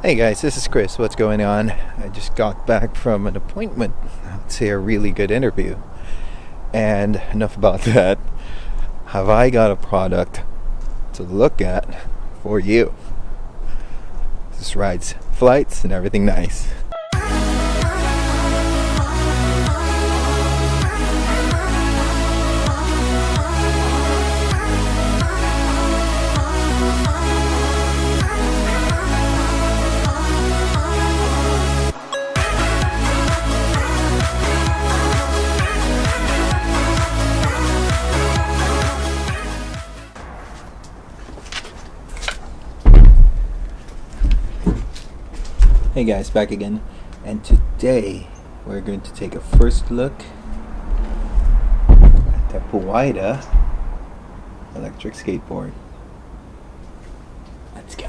Hey guys, this is Chris. What's going on? I just got back from an appointment. I'd say a really good interview. And enough about that. Have I got a product to look at for you? This rides, flights, and everything nice. Hey guys, back again, and today we're going to take a first look at the Puaida electric skateboard. Let's go.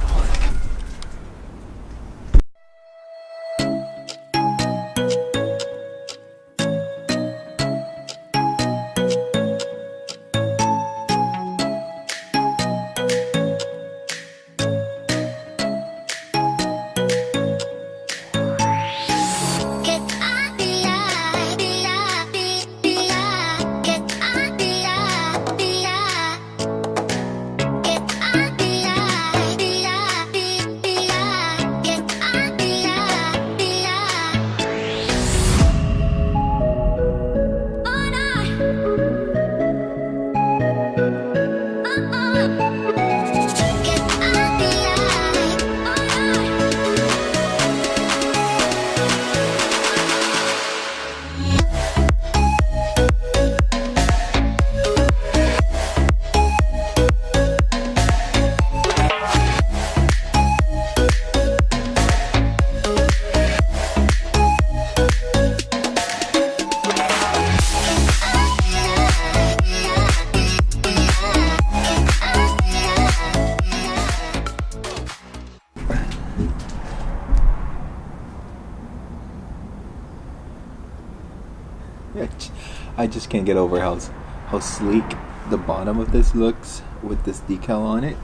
I just can't get over how sleek the bottom of this looks with this decal on it.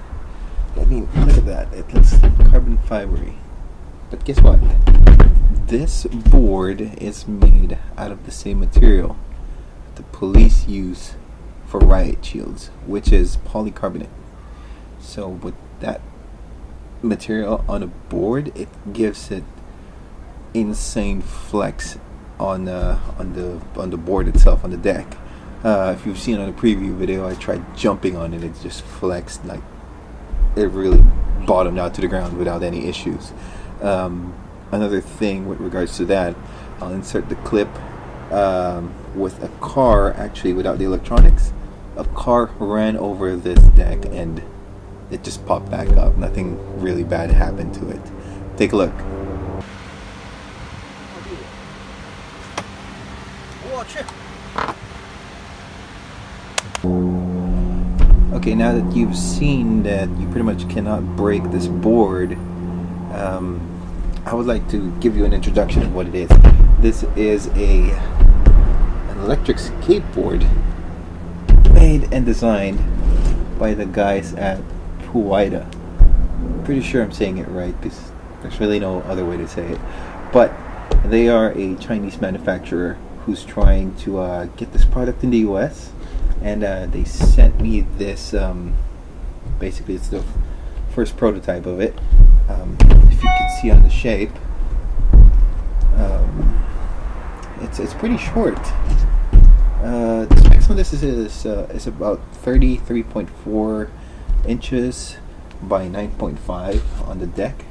I mean, look at that. It looks carbon fibery. But guess what? This board is made out of the same material the police use for riot shields, which is polycarbonate. So with that material on a board, it gives it insane flex on the board itself, on the deck. If you've seen on the preview video, I tried jumping on it. It just flexed, like it really bottomed out to the ground without any issues. Another thing with regards to that, I'll insert the clip with a car, actually without the electronics. A car ran over this deck and it just popped back up. Nothing really bad happened to it. Take a look. Okay, now that you've seen that you pretty much cannot break this board, I would like to give you an introduction of what it is. This is an electric skateboard made and designed by the guys at Puaida. Pretty sure I'm saying it right because there's really no other way to say it. But they are a Chinese manufacturer who's trying to get this product in the US, and they sent me this. Basically, it's the first prototype of it. If you can see on the shape, it's pretty short. The specs on this is about 33.4 inches by 9.5 on the deck.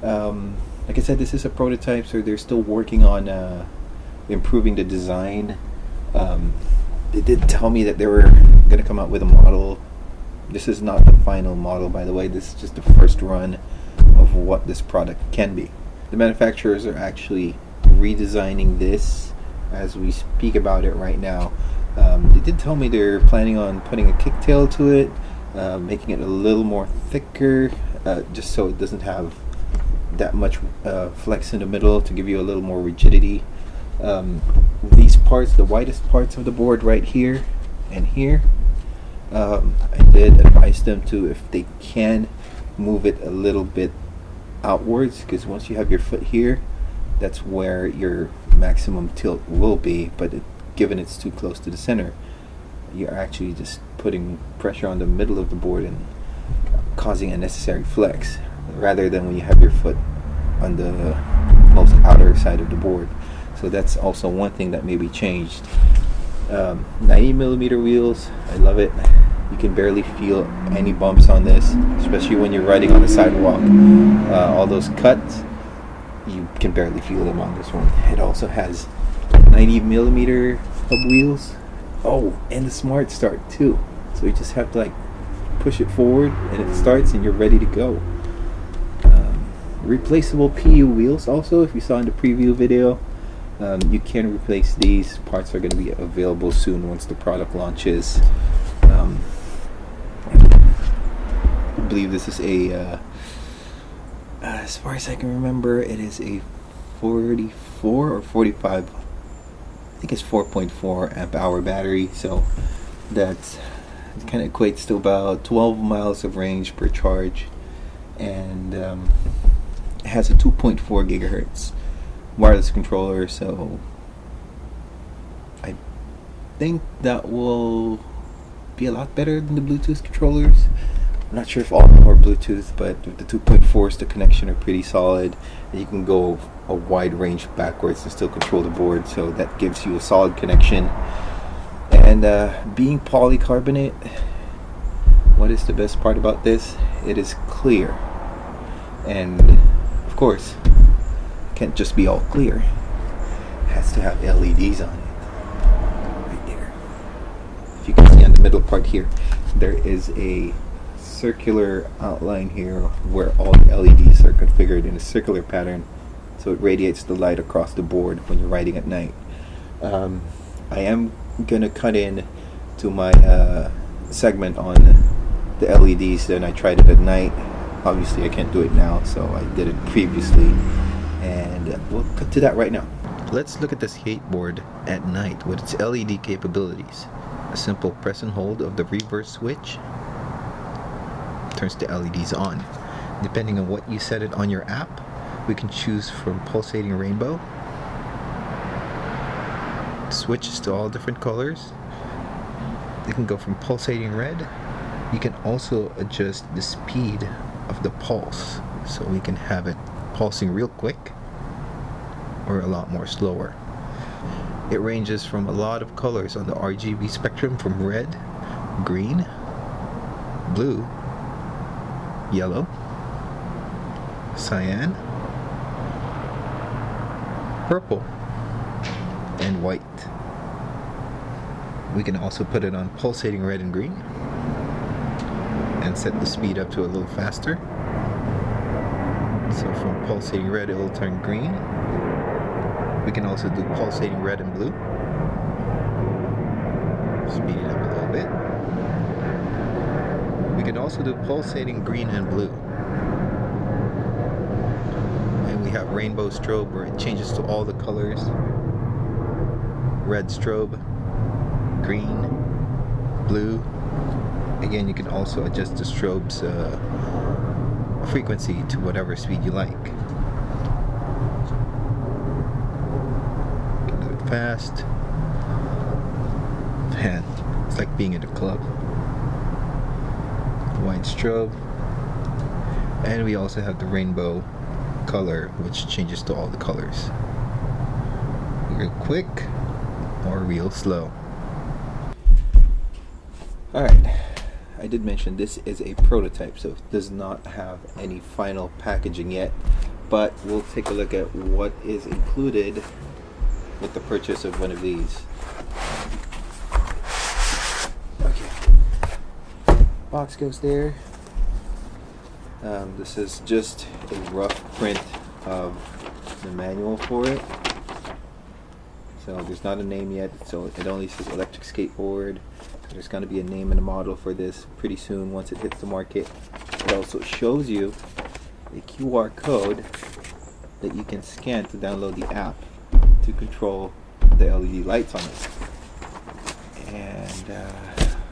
Like I said, this is a prototype, so they're still working on improving the design. They did tell me that they were going to come out with a model. This is not the final model, by the way. This is just the first run of what this product can be. The manufacturers are actually redesigning this as we speak about it right now. They did tell me they're planning on putting a kicktail to it, making it a little more thicker, just so it doesn't have that much flex in the middle, to give you a little more rigidity. These parts, the widest parts of the board right here and here, I did advise them to, if they can, move it a little bit outwards, because once you have your foot here, that's where your maximum tilt will be. But given it's too close to the center, you're actually just putting pressure on the middle of the board and causing unnecessary flex, rather than when you have your foot on the most outer side of the board. So that's also one thing that may be changed. 90mm wheels, I love it. You can barely feel any bumps on this, especially when you're riding on the sidewalk. All those cuts, you can barely feel them on this one. It also has 90mm hub wheels. Oh, and the smart start too. So you just have to like push it forward and it starts and you're ready to go. Replaceable PU wheels also, if you saw in the preview video. You can replace these. Parts are going to be available soon once the product launches. I believe this is a, as far as I can remember, it is a 44 or 45, I think it's 4.4 amp hour battery, so that kind of equates to about 12 miles of range per charge, and it has a 2.4 gigahertz wireless controller, so I think that will be a lot better than the Bluetooth controllers. I'm not sure if all of them are Bluetooth, but with the 2.4s, the connection are pretty solid, and you can go a wide range backwards and still control the board, so that gives you a solid connection. And being polycarbonate, what is the best part about this? It is clear, and of course can't just be all clear. It has to have LEDs on it. Right there. If you can see on the middle part here, there is a circular outline here where all the LEDs are configured in a circular pattern, so it radiates the light across the board when you're riding at night. I am gonna cut in to my segment on the LEDs, and I tried it at night. Obviously I can't do it now, so I did it previously, and we'll cut to that right now. Let's look at the skateboard at night with its LED capabilities. A simple press and hold of the reverse switch turns the LEDs on. Depending on what you set it on your app, we can choose from pulsating rainbow, switches to all different colors. You can go from pulsating red. You can also adjust the speed of the pulse, so we can have it pulsing real quick or a lot more slower. It ranges from a lot of colors on the RGB spectrum, from red, green, blue, yellow, cyan, purple, and white. We can also put it on pulsating red and green and set the speed up to a little faster. So from pulsating red it will turn green. We can also do pulsating red and blue. Speed it up a little bit. We can also do pulsating green and blue. And we have rainbow strobe, where it changes to all the colors. Red strobe, green, blue. Again, you can also adjust the strobe's frequency to whatever speed you like. You can do it fast. Man, it's like being at a club. White strobe. And we also have the rainbow color, which changes to all the colors. Real quick or real slow. Alright, I did mention this is a prototype, so it does not have any final packaging yet, but we'll take a look at what is included with the purchase of one of these. Okay, box goes there. This is just a rough print of the manual for it. So there's not a name yet, so it only says electric skateboard. There's going to be a name and a model for this pretty soon once it hits the market. It also shows you a QR code that you can scan to download the app to control the LED lights on it. And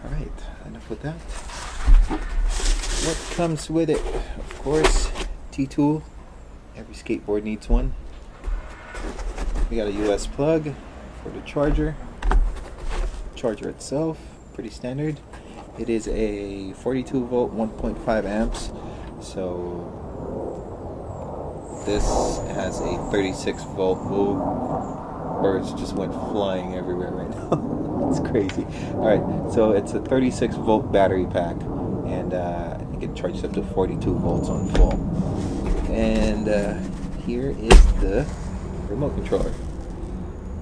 alright, enough with that. What comes with it? Of course, T-tool, Every skateboard needs one. We got a US plug for the charger. Charger itself, pretty standard. It is a 42 volt, 1.5 amps. So this has a 36 volt load. Birds just went flying everywhere right now. It's crazy. Alright, so it's a 36 volt battery pack, and I think it charges up to 42 volts on full. And here is the remote controller.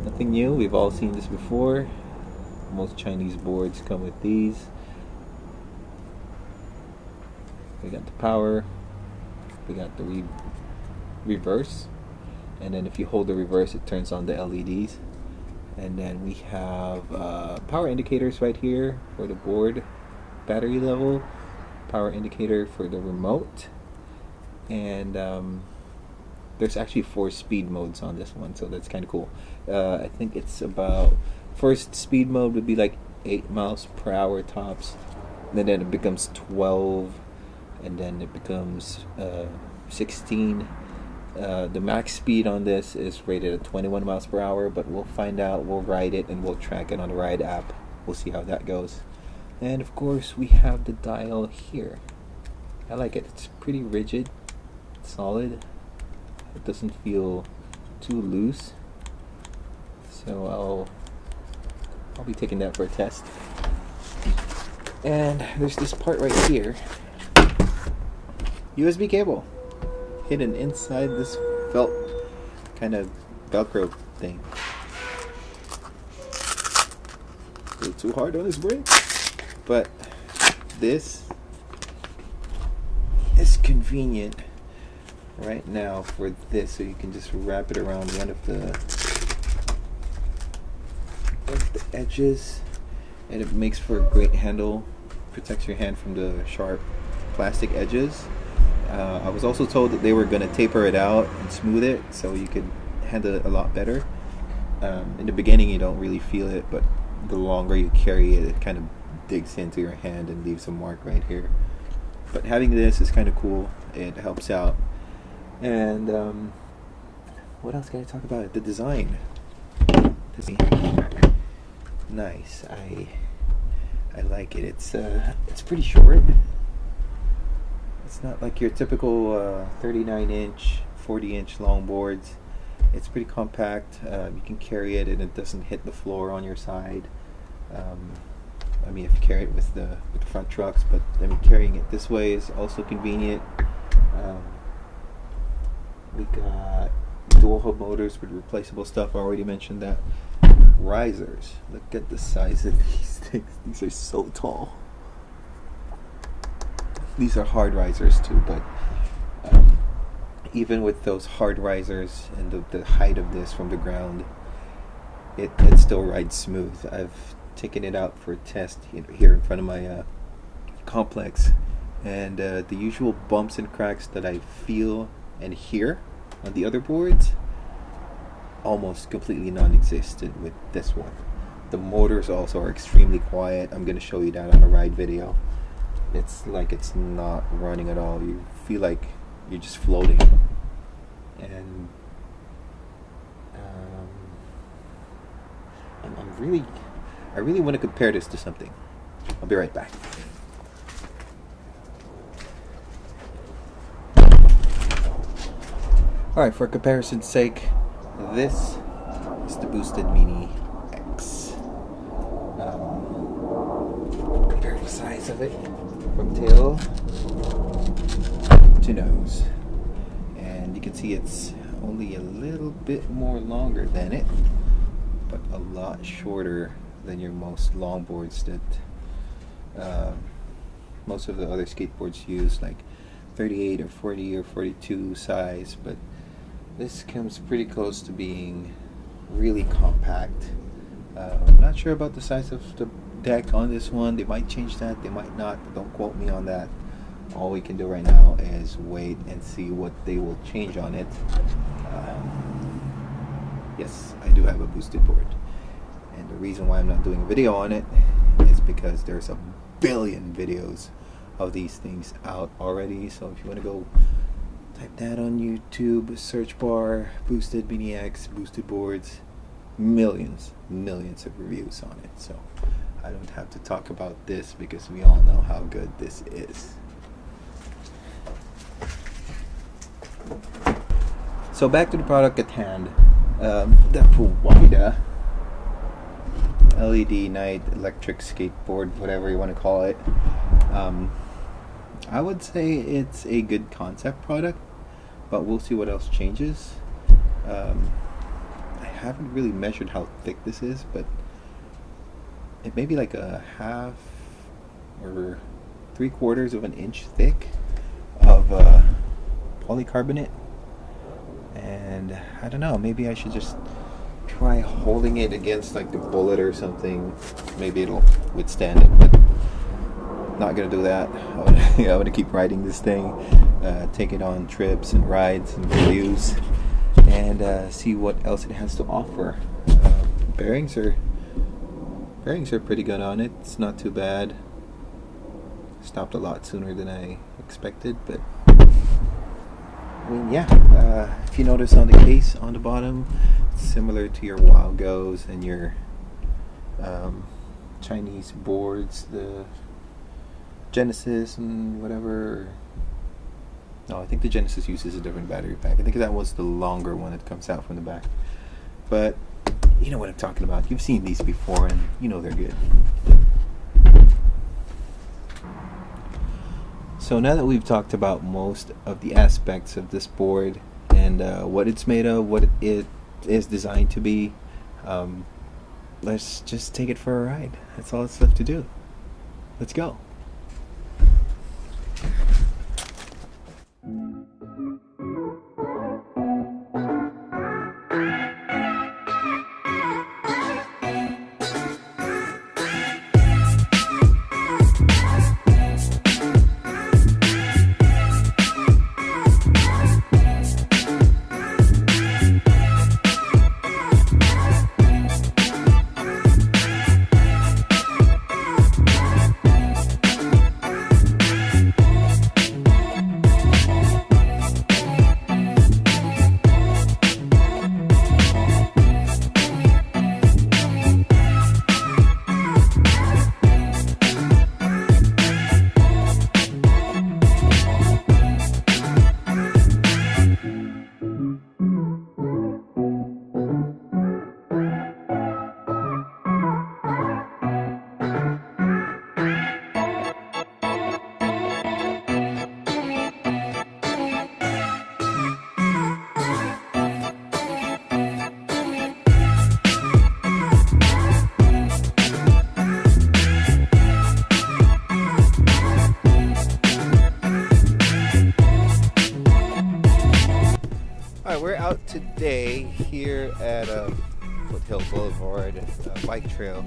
Nothing new, we've all seen this before. Most Chinese boards come with these. We got the power, we got the reverse, and then if you hold the reverse it turns on the LEDs. And then we have power indicators right here for the board battery level, power indicator for the remote, and there's actually 4 speed modes on this one, so that's kind of cool. I think it's about, first speed mode would be like 8 miles per hour tops, and then it becomes 12, and then it becomes 16. The max speed on this is rated at 21 miles per hour, but we'll find out, we'll ride it, and we'll track it on the Ride app. We'll see how that goes. And of course we have the dial here. I like it, it's pretty rigid, solid, it doesn't feel too loose, so I'll be taking that for a test. And there's this part right here, USB cable, hidden inside this felt kind of Velcro thing. A little too hard on this brake, but this is convenient right now for this, so you can just wrap it around one of the edges, and it makes for a great handle, protects your hand from the sharp plastic edges. I was also told that they were going to taper it out and smooth it so you could handle it a lot better. In the beginning you don't really feel it, but the longer you carry it, it kind of digs into your hand and leaves a mark right here. But having this is kind of cool, it helps out. And what else can I talk about? The design. Nice. I like it. It's pretty short. It's not like your typical 39-inch, 40-inch long boards. It's pretty compact. You can carry it and it doesn't hit the floor on your side. I mean, if you carry it with the front trucks, but I mean, carrying it this way is also convenient. We got dual hub motors with replaceable stuff. I already mentioned that. Risers. Look at the size of these things. These are so tall. These are hard risers too, but even with those hard risers and the height of this from the ground, it still rides smooth. I've taken it out for a test here in front of my complex, and the usual bumps and cracks that I feel and hear on the other boards almost completely non-existent with this one. The motors also are extremely quiet. I'm going to show you that on a ride video. It's like it's not running at all. You feel like you're just floating. And I really want to compare this to something. I'll be right back. Alright, for comparison's sake, this is the Boosted Mini X. Compare the size of it from tail to nose, and you can see it's only a little bit more longer than it, but a lot shorter than your most longboards that most of the other skateboards use, like 38 or 40 or 42 size. But this comes pretty close to being really compact. I'm not sure about the size of the deck on this one. They might change that, they might not, but don't quote me on that. All we can do right now is wait and see what they will change on it. Yes, I do have a boosted board, and the reason why I'm not doing a video on it is because there's a billion videos of these things out already. So if you want to go Type that on YouTube, search bar, boosted Mini X, boosted boards, millions of reviews on it. So I don't have to talk about this because we all know how good this is. So back to the product at hand. The Puaida LED night electric skateboard, whatever you want to call it. I would say it's a good concept product, but we'll see what else changes. I haven't really measured how thick this is, but it may be like a half or 3/4 of an inch thick of polycarbonate. And I don't know, maybe I should just try holding it against like the bullet or something. Maybe it'll withstand it, but not gonna do that. I want to keep riding this thing, take it on trips and rides and reviews, and see what else it has to offer. Bearings are pretty good on it. It's not too bad. Stopped a lot sooner than I expected, but I mean, yeah. If you notice on the case on the bottom, it's similar to your Wild Goes and your Chinese boards, the Genesis and whatever. No, I think the Genesis uses a different battery pack. I think that was the longer one that comes out from the back. But you know what I'm talking about. You've seen these before and you know they're good. So now that we've talked about most of the aspects of this board and what it's made of, what it is designed to be, let's just take it for a ride. That's all that's left to do. Let's go. We're out today here at Foothill Boulevard bike trail,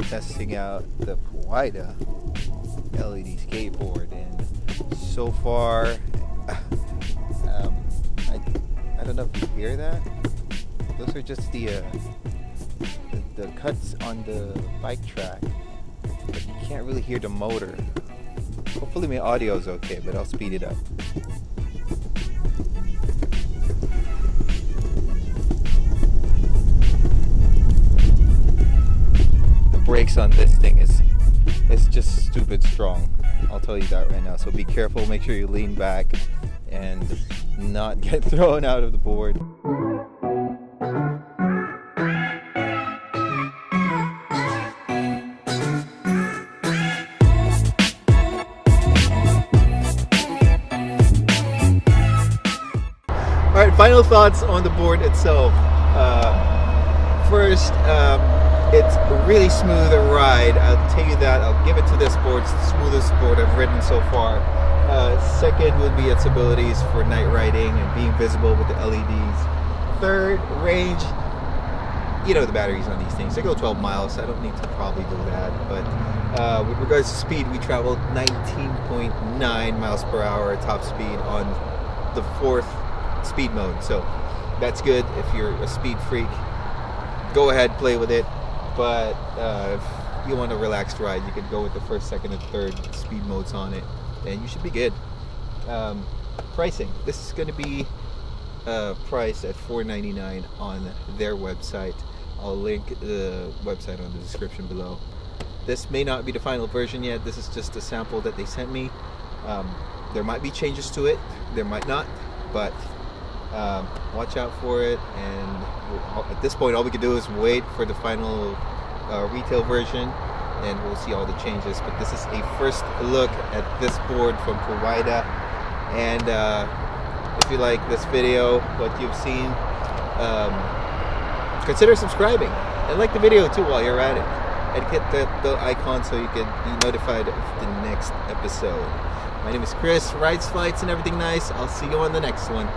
testing out the Puaida LED skateboard, and so far, I don't know if you hear that. Those are just the cuts on the bike track, but you can't really hear the motor. Hopefully my audio is okay, but I'll speed it up. Brakes on this thing it's just stupid strong. I'll tell you that right now. So be careful. Make sure you lean back and not get thrown out of the board. All right, final thoughts on the board itself. First, it's a really smooth ride. I'll tell you that. I'll give it to this board. It's the smoothest board I've ridden so far. Second would be its abilities for night riding and being visible with the LEDs. Third, range. You know the batteries on these things. They go 12 miles, so I don't need to probably do that. But with regards to speed, we traveled 19.9 miles per hour top speed on the 4th speed mode. So that's good if you're a speed freak. Go ahead, play with it. But if you want a relaxed ride, you could go with the 1st, 2nd, and 3rd speed modes on it, and you should be good. pricing. This is going to be priced at $4.99 on their website. I'll link the website on the description below. This may not be the final version yet. This is just a sample that they sent me. There might be changes to it, there might not, but watch out for it. And at this point, all we can do is wait for the final retail version, and we'll see all the changes. But this is a first look at this board from Puaida. And if you like this video, what you've seen, consider subscribing and like the video too while you're at it, and hit the icon so you can be notified of the next episode. My name is Chris. Rides, flights, and everything nice. I'll see you on the next one.